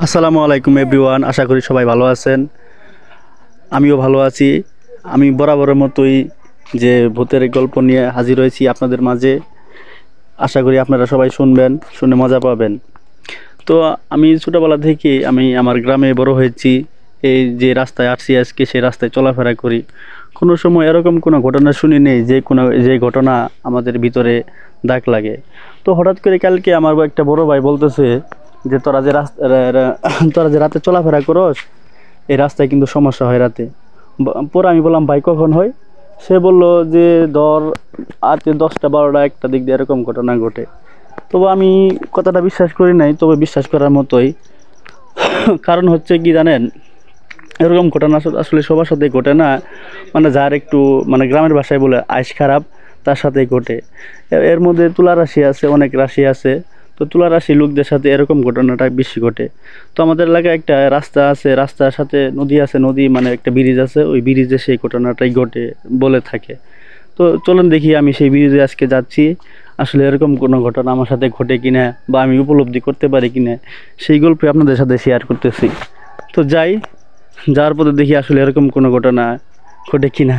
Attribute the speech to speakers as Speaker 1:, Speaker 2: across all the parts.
Speaker 1: আসসালামু আলাইকুম এভরিওয়ান, আশা করি সবাই ভালো আছেন। আমিও ভালো আছি। আমি বরাবরের মতোই যে ভূতের গল্প নিয়ে হাজির হয়েছি আপনাদের মাঝে। আশা করি আপনারা সবাই শুনবেন, শুনে মজা পাবেন। তো আমি ছোটোবেলা থেকে আমি আমার গ্রামে বড় হয়েছি। এই যে রাস্তায় আসছি আজকে, সেই রাস্তায় চলাফেরা করি। কোনো সময় এরকম কোনো ঘটনা শুনি নেই যে ঘটনা আমাদের ভিতরে দাগ লাগে। তো হঠাৎ করে কালকে আমার একটা বড় ভাই বলতেছে যে তোরা যে রাতে চলাফেরা করস, এই রাস্তায় কিন্তু সমস্যা হয় রাতে। পরে আমি বললাম, ভাই কখন হয়? সে বলল যে ধর রাতে 10টা 12টা একটা দিক দিয়ে এরকম ঘটনা ঘটে। তবে আমি কথাটা বিশ্বাস করি নাই, তবে বিশ্বাস করার মতোই। কারণ হচ্ছে কি জানেন, এরকম ঘটনা আসলে সবার সাথে ঘটে না। মানে যার একটু মানে গ্রামের ভাষায় বলে আইস খারাপ, তার সাথেই ঘটে। এর মধ্যে তুলা রাশি আছে, অনেক রাশি আছে। তো তুলা রাশি লোকদের সাথে এরকম ঘটনাটা বেশি ঘটে। তো আমাদের এলাকায় একটা রাস্তা আছে, রাস্তার সাথে নদী আছে, নদী মানে একটা ব্রিজ আছে, ওই ব্রিজে সেই ঘটনাটাই ঘটে বলে থাকে। তো চলুন দেখি, আমি সেই ব্রিজে আজকে যাচ্ছি। আসলে এরকম কোনো ঘটনা আমার সাথে ঘটে কিনা বা আমি উপলব্ধি করতে পারি কিনা, সেই গল্পে আপনাদের সাথে শেয়ার করতেছি। তো যাই, যাওয়ার পথে দেখি আসলে এরকম কোনো ঘটনা ঘটে কিনা।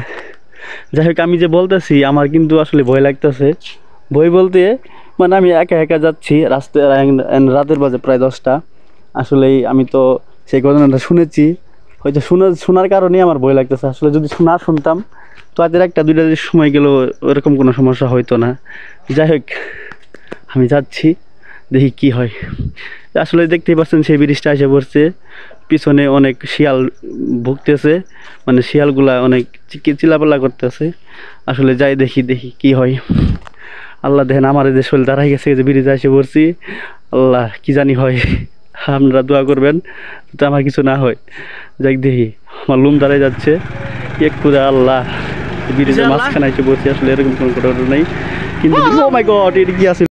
Speaker 1: যাই হোক, আমি যে বলতেছি আমার কিন্তু আসলে ভয় লাগতেছে। ভয় বলতে মানে আমি একা একা যাচ্ছি রাস্তায়, রাতের বাজে প্রায় 10টা। আসলেই আমি তো সেই ঘটনাটা শুনেছি, হয়তো শোনার কারণেই আমার ভয় লাগতেছে। আসলে যদি না শুনতাম তো রাতের 1টা 2টা সময় গেলেও ওরকম কোনো সমস্যা হইতো না। যাই হোক, আমি যাচ্ছি, দেখি কি হয়। আসলে দেখতেই পাচ্ছেন সেই ব্রিজটা এসে পড়ছে। পিছনে অনেক শিয়াল ভুগতেছে, মানে শিয়ালগুলা অনেক চিল্লাপাল্লা করতেছে। আসলে যাই দেখি দেখি কি হয়। আল্লাহ দেখেন, আমার এই যে শরীর দাঁড়াই গেছে, এই যে ব্রিজে এসে পড়ছি। আল্লাহ কি জানি হয়, আপনারা দোয়া করবেন তো আমার কিছু না হয়। যাই দেখি, আমার লোম দাঁড়ায় যাচ্ছে একটু। আল্লাহ, ব্রিজের মাঝখানে এসে পড়ছি। আসলে এরকম কোনো ঘটনা নেই, কিন্তু ও মাই গড, এটা কি আছে?